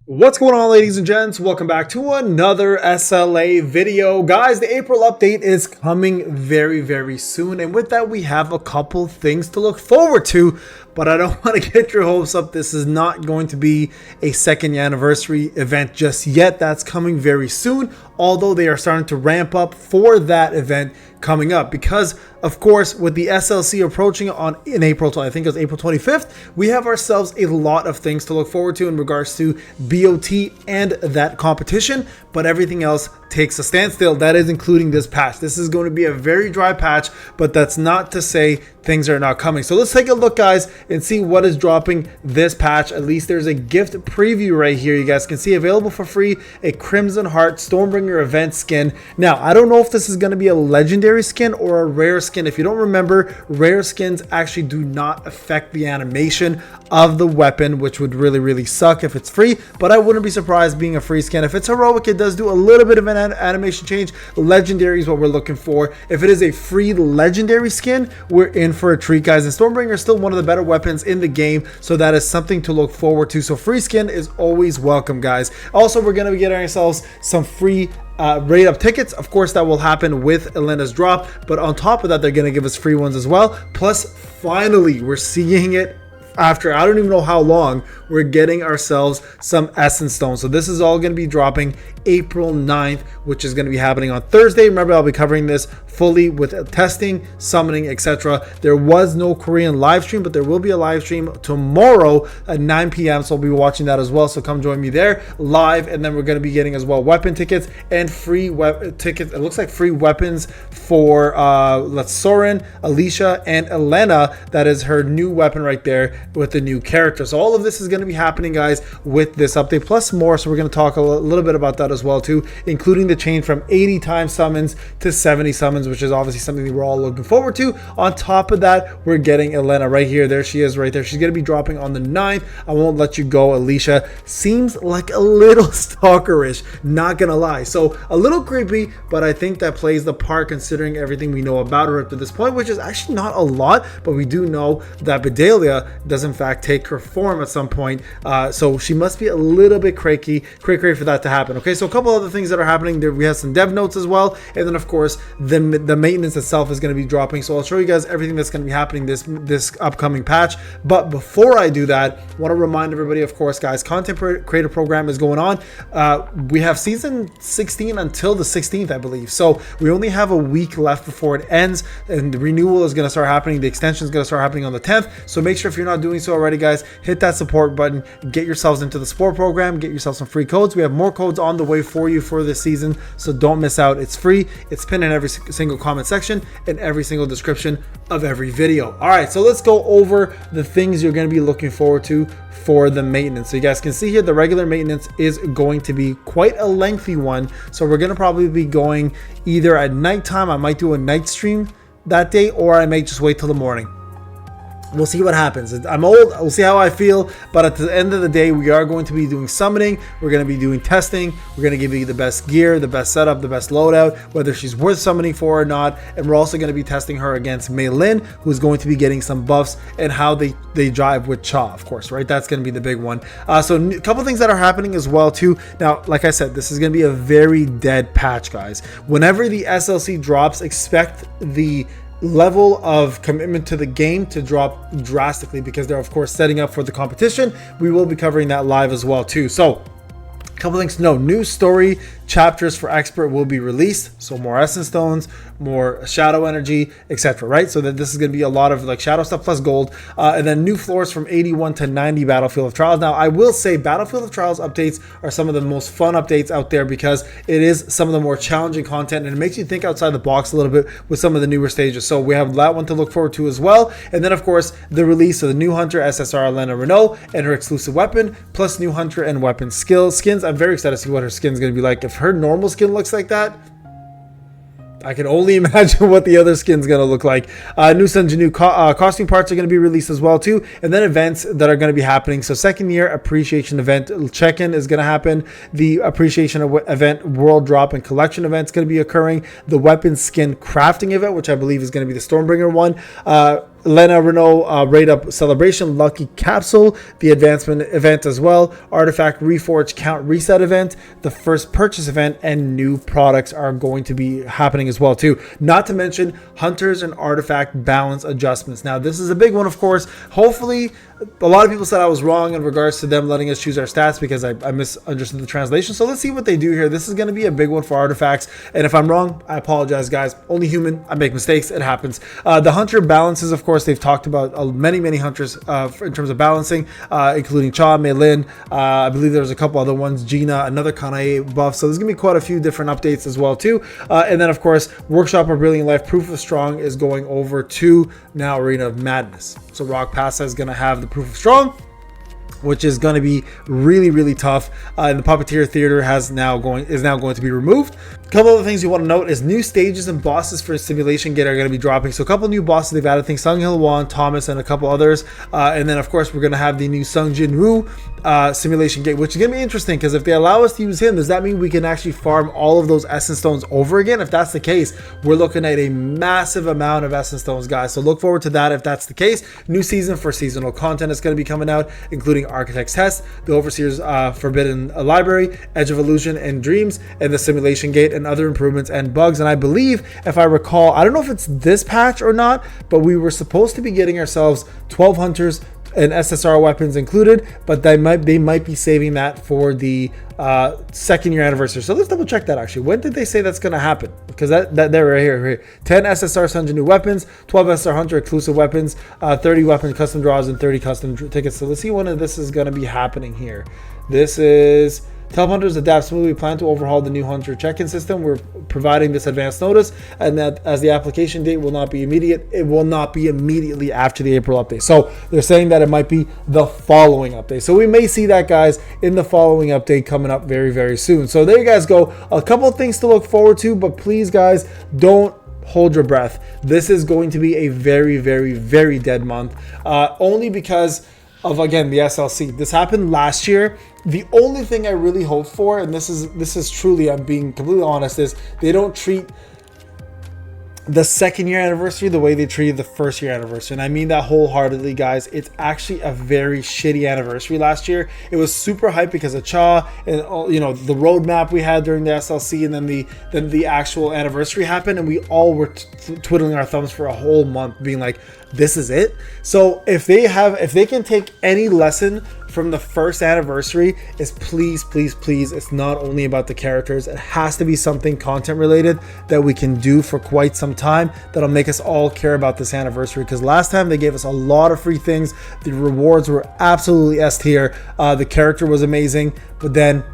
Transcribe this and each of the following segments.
What's going on, ladies and gents? Welcome back to another SLA video. Guys, the April update is coming very soon, and with that we have a couple things to look forward to, but I don't want to get your hopes up. This is not going to be a second anniversary event just yet. That's coming very soon, although they are starting to ramp up for that event coming up, because of course with the SLC approaching in April, I think it was April 25th, we have ourselves a lot of things to look forward to in regards to BOT and that competition, but everything else takes a standstill. That is including this patch. This is going to be a very dry patch, but that's not to say things are not coming. So let's take a look, guys, and see what is dropping this patch. At least there's a gift preview right here. You guys can see available for free, a Crimson Heart Stormbringer event skin. Now, I don't know if this is going to be a legendary skin or a rare skin. If you don't remember, rare skins actually do not affect the animation of the weapon, which would really suck if it's free, but I wouldn't be surprised being a free skin. If it's heroic, it does do a little bit of an animation change. Legendary is what we're looking for. If it is a free legendary skin, we're in for a treat, guys. And Stormbringer is still one of the better weapons in the game, so that is something to look forward to. So free skin is always welcome, guys. Also, we're going to be getting ourselves some free rate up tickets. Of course, that will happen with ELENA's drop, but on top of that, they're going to give us free ones as well. Plus, finally, we're seeing it after I don't even know how long. We're getting ourselves some essence stones. So this is all going to be dropping April 9th, which is going to be happening on Thursday. Remember, I'll be covering this fully with testing, summoning, etc. There was no Korean live stream, but there will be a live stream tomorrow at 9 p.m. So I'll be watching that as well. So come join me there live. And then we're going to be getting as well weapon tickets and free tickets. It looks like free weapons for Soren, Alicia, and ELENA. That is her new weapon right there with the new character. So all of this is going to be happening, guys, with this update plus more. So we're going to talk a little bit about that as well too, including the change from 80 times summons to 70 summons, which is obviously something that we're all looking forward to. On top of that, we're getting ELENA right here. There she is right there. She's going to be dropping on the 9th. I won't let you go. Alicia seems like a little stalkerish, not gonna lie. So a little creepy, but I think that plays the part considering everything we know about her up to this point, which is actually not a lot, but we do know that Bedelia does in fact take her form at some point. So she must be a little bit cray for that to happen. Okay, so a couple other things that are happening there. We have some dev notes as well, and then of course the maintenance itself is going to be dropping. So I'll show you guys everything that's going to be happening this upcoming patch. But before I do that, I want to remind everybody, of course, guys, content creator program is going on. We have season 16 until the 16th, I believe. So we only have a week left before it ends, and the renewal is going to start happening. The extension is going to start happening on the 10th. So make sure, if you're not doing so already, guys, hit that support button, get yourselves into the support program, get yourself some free codes. We have more codes on the way for you for this season, so don't miss out. It's free. It's pinned in every single comment section and every single description of every video. All right, so let's go over the things you're going to be looking forward to for the maintenance. So you guys can see here, the regular maintenance is going to be quite a lengthy one. So we're going to probably be going either at nighttime. I might do a night stream that day, or I may just wait till the morning. We'll see what happens. I'm old. We'll see how I feel. But at the end of the day, we are going to be doing summoning. We're going to be doing testing. We're going to give you the best gear, the best setup, the best loadout, whether she's worth summoning for or not. And we're also going to be testing her against Mei Lin, who's going to be getting some buffs and how they jive with Cha, of course, right? That's going to be the big one. So a couple things that are happening as well too. Now, like I said, this is going to be a very dead patch, guys. Whenever the SLC drops, expect the level of commitment to the game to drop drastically, because they're of course setting up for the competition. We will be covering that live as well too. So a couple things to know: new story chapters for expert will be released, so more essence stones, more shadow energy, etc. right? So that this is going to be a lot of like shadow stuff plus gold, and then new floors from 81 to 90 Battlefield of Trials. Now I will say Battlefield of Trials updates are some of the most fun updates out there, because it is some of the more challenging content, and it makes you think outside the box a little bit with some of the newer stages. So we have that one to look forward to as well. And then of course the release of the new Hunter SSR ELENA Renault and her exclusive weapon, plus new Hunter and weapon skins. I'm very excited to see what her skin's going to be like. If her normal skin looks like that, I can only imagine what the other skin's going to look like. New Sunjinu costume parts are going to be released as well too. And then events that are going to be happening. So second year appreciation event check-in is going to happen. The appreciation event, world drop and collection event is going to be occurring. The weapon skin crafting event, which I believe is going to be the Stormbringer one. ELENA Renault Raid Up Celebration Lucky Capsule, the Advancement event as well, Artifact Reforge Count Reset event, the First Purchase event, and new products are going to be happening as well too. Not to mention Hunters and Artifact balance adjustments. Now this is a big one, of course. Hopefully, a lot of people said I was wrong in regards to them letting us choose our stats because I misunderstood the translation. So let's see what they do here. This is going to be a big one for artifacts. And if I'm wrong, I apologize, guys. Only human. I make mistakes. It happens. The hunter balances, of course, they've talked about many hunters in terms of balancing, including Cha, Mei Lin. I believe there's a couple other ones. Gina, another Kanae buff. So there's going to be quite a few different updates as well too. And then, of course, Workshop of Brilliant Life Proof of Strong is going over to now Arena of Madness. So Rock Passa is going to have the Proof of Strong, which is going to be really tough. And the Puppeteer Theater is now going to be removed. A couple other things you want to note is new stages and bosses for Simulation Gate are going to be dropping. So a couple new bosses they've added, things Sung Hil Wan, Thomas, and a couple others. And then of course we're going to have the new Sung Jin Woo Simulation Gate, which is going to be interesting because if they allow us to use him, does that mean we can actually farm all of those Essence Stones over again? If that's the case, we're looking at a massive amount of Essence Stones, guys. So look forward to that if that's the case. New season for seasonal content is going to be coming out, including Architect's Test, the Overseer's Forbidden Library, Edge of Illusion and Dreams, and the Simulation Gate, and other improvements and bugs. And I believe, if I recall, I don't know if it's this patch or not, but we were supposed to be getting ourselves 12 hunters and SSR weapons included, but they might be saving that for the second year anniversary. So let's double check that actually. When did they say that's going to happen? Because that they're right here. 10 SSR Sunja new weapons, 12 SSR Hunter exclusive weapons, 30 weapon custom draws, and 30 custom tickets. So let's see when this is going to be happening here. This is Tell Hunters adapt smoothly. We plan to overhaul the new Hunter check-in system. We're providing this advance notice, and that as the application date will not be immediate, it will not be immediately after the April update. So they're saying that it might be the following update. So we may see that, guys, in the following update coming up very soon. So there you guys go. A couple of things to look forward to, but please, guys, don't hold your breath. This is going to be a very dead month, only because of, again, the SLC. This happened last year. The only thing I really hope for, and this is truly, I'm being completely honest, is they don't treat the second year anniversary the way they treated the first year anniversary. And I mean that wholeheartedly, guys. It's actually a very shitty anniversary last year. It was super hype because of Cha and, you know, the roadmap we had during the SLC, and then the actual anniversary happened, and we all were twiddling our thumbs for a whole month, being like, this is it. So if they can take any lesson from the first anniversary, is please, it's not only about the characters. It has to be something content related that we can do for quite some time that'll make us all care about this anniversary, because last time they gave us a lot of free things. The rewards were absolutely S tier. The character was amazing, but then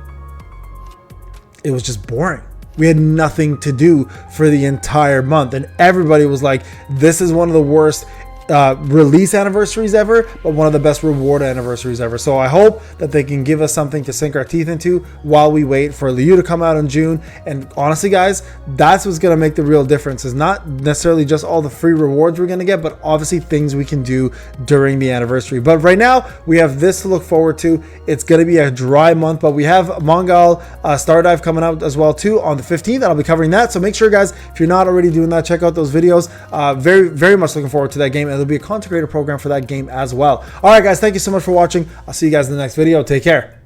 it was just boring. We had nothing to do for the entire month, and everybody was like, this is one of the worst release anniversaries ever, but one of the best reward anniversaries ever. So I hope that they can give us something to sink our teeth into while we wait for Liu to come out in June. And honestly, guys, that's what's going to make the real difference, is not necessarily just all the free rewards we're going to get, but obviously things we can do during the anniversary. But right now we have this to look forward to. It's going to be a dry month, but we have Mongal Stardive coming out as well too on the 15th. I'll be covering that, so make sure, guys, if you're not already doing that, check out those videos. Very much looking forward to that game, and there'll be a content creator program for that game as well. All right, guys, thank you so much for watching. I'll see you guys in the next video. Take care.